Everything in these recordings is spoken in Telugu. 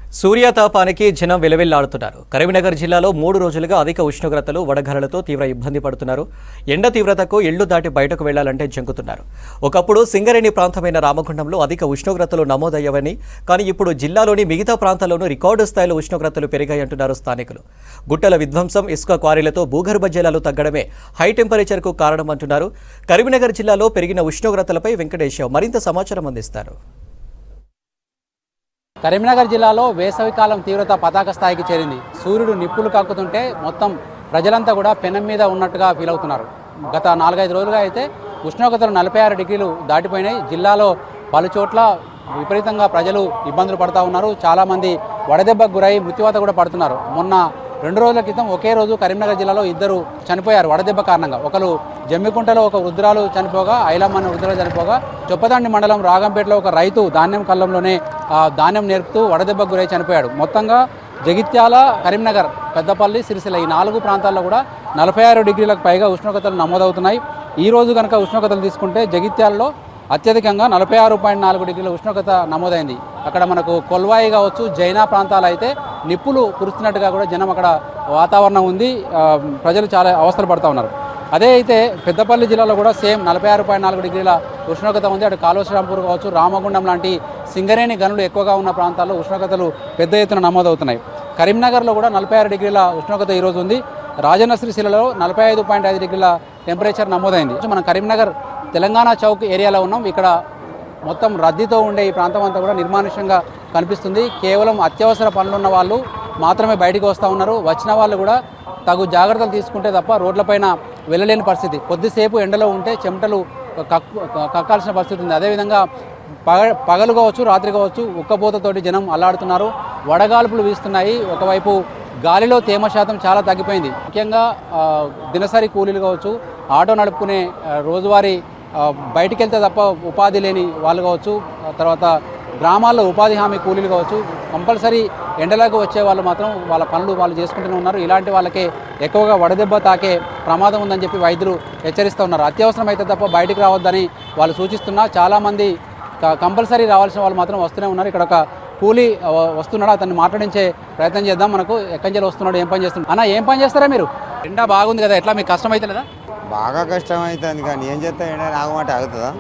సూర్యాతాపానికి జనం విలవిల్లాడుతున్నారు. కరీంనగర్ జిల్లాలో 3 రోజులుగా అధిక ఉష్ణోగ్రతలు, వడగళ్లతో తీవ్ర ఇబ్బంది పడుతున్నారు. ఎండ తీవ్రతకు ఇళ్లు దాటి బయటకు వెళ్లాలంటే జంకుతున్నారు. ఒకప్పుడు సింగరేణి ప్రాంతమైన రామగుండంలో అధిక ఉష్ణోగ్రతలు నమోదయ్యావని, కానీ ఇప్పుడు జిల్లాలోని మిగతా ప్రాంతాల్లోనూ రికార్డు స్థాయిలో ఉష్ణోగ్రతలు పెరిగాయంటున్నారు స్థానికులు. గుట్టల విధ్వంసం, ఇసుక క్వారీలతో భూగర్భ జలాలు తగ్గడమే హై టెంపరేచర్కు కారణమంటున్నారు. కరీంనగర్ జిల్లాలో పెరిగిన ఉష్ణోగ్రతలపై వెంకటేశ్వర మరింత సమాచారం అందిస్తారు. కరీంనగర్ జిల్లాలో వేసవికాలం తీవ్రత పతాక స్థాయికి చేరింది. సూర్యుడు నిప్పులు కక్కుతుంటే మొత్తం ప్రజలంతా కూడా పెనం మీద ఉన్నట్టుగా ఫీల్ అవుతున్నారు. గత 4-5 రోజులుగా అయితే ఉష్ణోగ్రతలు 46 డిగ్రీలు దాటిపోయినాయి. జిల్లాలో పలు చోట్ల విపరీతంగా ప్రజలు ఇబ్బందులు పడుతూ ఉన్నారు. చాలామంది వడదెబ్బకు గురై మృత్యువాత కూడా పడుతున్నారు. మొన్న 2 రోజుల క్రితం ఒకే రోజు కరీంనగర్ జిల్లాలో 2 చనిపోయారు వడదెబ్బ కారణంగా. ఒకరు జమ్మికుంటలో ఒక వృద్ధురాలు చనిపోగా, ఐలమ్మ అనే వృద్ధురాలు చనిపోగా, చొప్పదండి మండలం రాగంపేటలో ఒక రైతు ధాన్యం కళ్ళంలోనే ధాన్యం నేర్పుతూ వడదెబ్బకు గురై చనిపోయాడు. మొత్తంగా జగిత్యాల, కరీంనగర్, పెద్దపల్లి, సిరిసిల్ల ఈ 4 ప్రాంతాల్లో కూడా 46 డిగ్రీలకు పైగా ఉష్ణోగ్రతలు నమోదవుతున్నాయి. ఈ రోజు కనుక ఉష్ణోగ్రతలు తీసుకుంటే జగిత్యాలలో అత్యధికంగా 46.4 డిగ్రీల ఉష్ణోగ్రత నమోదైంది. అక్కడ మనకు కొల్వాయి కావచ్చు, జైనా ప్రాంతాలు అయితే నిప్పులు కురుస్తున్నట్టుగా కూడా జనం అక్కడ వాతావరణం ఉంది. ప్రజలు చాలా అవస్థలు పడుతూ ఉన్నారు. అదే అయితే పెద్దపల్లి జిల్లాలో కూడా సేమ్ 46.4 డిగ్రీల ఉష్ణోగ్రత ఉంది. అటు కాళేశ్వరంపూర్ కావచ్చు, రామగుండం లాంటి సింగరేణి గనులు ఎక్కువగా ఉన్న ప్రాంతాల్లో ఉష్ణోగ్రతలు పెద్ద ఎత్తున నమోదవుతున్నాయి. కరీంనగర్లో కూడా 46 డిగ్రీల ఉష్ణోగ్రత ఈరోజు ఉంది. రాజన్న సిరిసిల్లలో 45.5 డిగ్రీల టెంపరేచర్ నమోదైంది. మనం కరీంనగర్ తెలంగాణ చౌక్ ఏరియాలో ఉన్నాం. ఇక్కడ మొత్తం రద్దీతో ఉండే ఈ ప్రాంతం అంతా కూడా నిర్మానుష్యంగా కనిపిస్తుంది. కేవలం అత్యవసర పనులున్న వాళ్ళు మాత్రమే బయటికి వస్తూ ఉన్నారు. వచ్చిన వాళ్ళు కూడా తగు జాగ్రత్తలు తీసుకుంటే తప్ప రోడ్లపైన వెళ్ళలేని పరిస్థితి. కొద్దిసేపు ఎండలో ఉంటే చెమటలు కక్కాల్సిన పరిస్థితి ఉంది. అదేవిధంగా పగలు కావచ్చు, రాత్రి కావచ్చు, ఉక్కపోతతోటి జనం అల్లాడుతున్నారు. వడగాల్పులు వీస్తున్నాయి. ఒకవైపు గాలిలో తేమ శాతం చాలా తగ్గిపోయింది. ముఖ్యంగా దినసరి కూలీలు కావచ్చు, ఆటో నడుపుకునే రోజువారీ బయటికి వెళ్తే తప్ప ఉపాధి లేని వాళ్ళు కావచ్చు, తర్వాత గ్రామాల్లో ఉపాధి హామీ కూలీలు కావచ్చు, కంపల్సరీ ఎండలకు వచ్చే వాళ్ళు మాత్రం వాళ్ళ పనులు వాళ్ళు చేసుకుంటూనే ఉన్నారు. ఇలాంటి వాళ్ళకే ఎక్కువగా వడదెబ్బ తాకే ప్రమాదం ఉందని చెప్పి వైద్యులు హెచ్చరిస్తూ ఉన్నారు. అత్యవసరం అయితే తప్ప బయటికి రావద్దని వాళ్ళు సూచిస్తున్నా చాలామంది కంపల్సరీ రావాల్సిన వాళ్ళు మాత్రం వస్తూనే ఉన్నారు. ఇక్కడ ఒక కూలీ వస్తున్నాడు, అతన్ని మాట్లాడించే ప్రయత్నం చేద్దాం. మనకు ఎక్కడి నుంచి వస్తున్నాడు, ఏం పని చేస్తున్నాడు అన్న, ఏం పని చేస్తారా మీరు? ఎండ బాగుంది కదా, ఎట్లా మీకు కష్టం అయితే లేదా? బాగా కష్టం అవుతుంది, కానీ ఏం చేస్తా ఎండ ఆగమంటే ఆగుతుందా?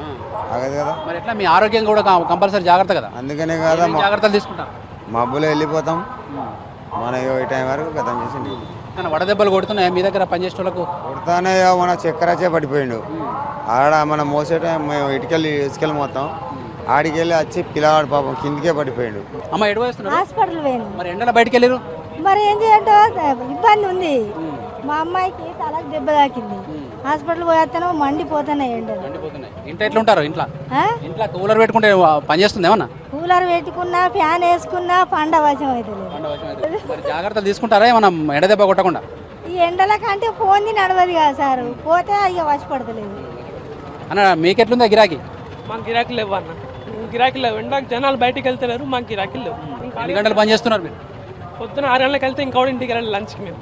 ఆగదు కదా. మరి ఎట్లా మీ ఆరోగ్యం కూడా కంపల్సరీ జాగ్రత్త కదా? అందుకనే కదా జాగ్రత్తలు తీసుకుంటాం. మబ్బులో వెళ్ళిపోతాం, మన ఈ టైం వరకు గతం చేసింది. వడదెబ్బలు కొడుతున్నాయి మీ దగ్గర పనిచేసే వాళ్ళకు? కొడతానే మన చక్కెరచే పడిపోయిండు. ఆడ మనం మోసే టైం మేము ఇసుకెళ్ళి మొత్తం ఆడికెళ్ళి వచ్చి పిల్లవాడు పాపం కిందికే పడిపోయిండు. అమ్మ ఎటు వస్తున్నారు? హాస్పిటల్ పోయింది. మరి ఎండలో బయటకు వెళ్ళారు? మరి ఏం చేయాలంటే ఇబ్బంది ఉంది. మా అమ్మాయికి తలకు దెబ్బ తాకింది. హాస్పిటల్ పోయేస్తానో మండిపోతున్నాయి ఎండలు. ఇంట్లో ఎట్లా ఉంటారు? ఇంట్లో కూలర్ పెట్టుకుంటే పని చేస్తుంది ఏమన్నా? కూలర్ పెట్టుకున్నా, ఫ్యాన్ వేసుకున్నా పండవశం అవుతుంది. జాగ్రత్తలు తీసుకుంటారా ఏమన్నా ఎండ దెబ్బ కొట్టకుండా? ఈ ఎండల కంటే ఫోన్ నడవదు కదా సార్, పోతే ఇక వశపడతలేదు. అన్న మీకెట్లుందా గిరాకీ? మాకు గిరాకీలు లేవు అన్న, గిరాకీలు లేవు. ఎండ జనాలు బయటికి వెళ్తలేరు, మాకు గిరాకీలు లేవు. ఎన్ని గంటలు పని చేస్తున్నారు మీరు? పొద్దున 6 గంటలకు వెళ్తే ఇంకోటి ఇంటికి వెళ్ళాలి లంచ్కి. మేము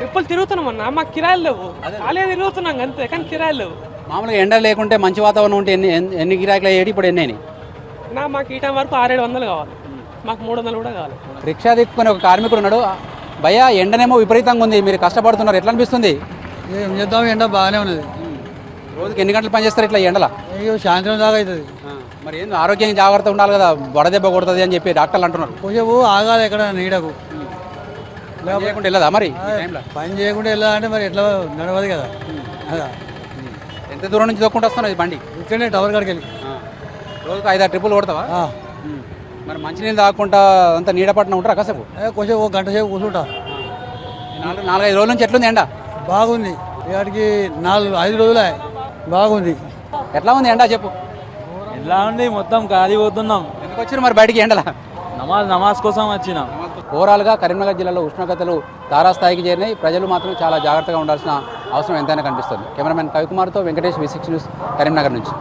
ఎప్పుడు తిరుగుతున్నాం అన్న, మాకు కిరాయిలు లేవు. ఖాళీ తిరుగుతున్నాం అంతే, కానీ కిరాయిలు లేవు. మామూలుగా ఎండ లేకుంటే మంచి వాతావరణం ఉంటే ఎన్ని గిరాకీలు అయ్యేది? ఇప్పుడు ఎన్ని అయినాయి? మాకు ఈ టైం వరకు 600-700 కావాలి, మాకు 300 కూడా కావాలి. రిక్షా దిక్కుని ఒక కార్మికుడు ఉన్నాడు. భయ్యా ఎండనేమో విపరీతంగా ఉంది, మీరు కష్టపడుతున్నారు, ఎట్లా అనిపిస్తుంది? ఏం చేద్దాం, ఎండ బాగానే ఉన్నది. రోజుకి ఎన్ని గంటలు పని చేస్తారు ఇట్లా ఎండలా? సాయంత్రం దాకా అవుతుంది. మరి ఏంది ఆరోగ్యం జాగ్రత్త ఉండాలి కదా, వడదెబ్బ కొడుతుంది అని చెప్పి డాక్టర్లు అంటున్నారు. కొంచెం ఆగాలి ఎక్కడ నీడకు. లేకుంటే వెళ్ళదా మరి? పని చేయకుండా వెళ్ళాలంటే మరి ఎట్లా నడవదు కదా. అదా ఎంత దూరం నుంచి దొక్కుంటూ వస్తున్నావు ఈ బండి? ఇక్కడనే టవర్ కాడికి వెళ్ళి రోజుకు 5-6 ట్రిప్పులు కొడతావా? మరి మంచినీళ్ళు తాగకుండా అంత నీడపట్నం ఉంటారా కాసేపు? కొంచెం 1 గంట సేపు కూర్చుంటా. 4-5 రోజుల నుంచి ఎట్లుంది ఎండ? బాగుంది. ఇక్కడికి 4-5 రోజులే బాగుంది. ఎట్లా ఉంది ఎండ చెప్పు? ఎట్లా ఉంది, మొత్తం ఖాళీ పోతున్నాం. ఎందుకు వచ్చారు మరి బయటికి ఎండలా? నమాజ్ కోసం వచ్చినాం. ఓవరాల్గా కరీంనగర్ జిల్లాలో ఉష్ణోగ్రతలు తారాస్థాయికి చేరినాయి. ప్రజలు మాత్రం చాలా జాగ్రత్తగా ఉండాల్సిన అవసరం ఎంతైనా కనిపిస్తుంది. కెమెరామెన్ కవికుమార్తో వెంకటేష్, V6 న్యూస్, కరీంనగర్ నుంచి.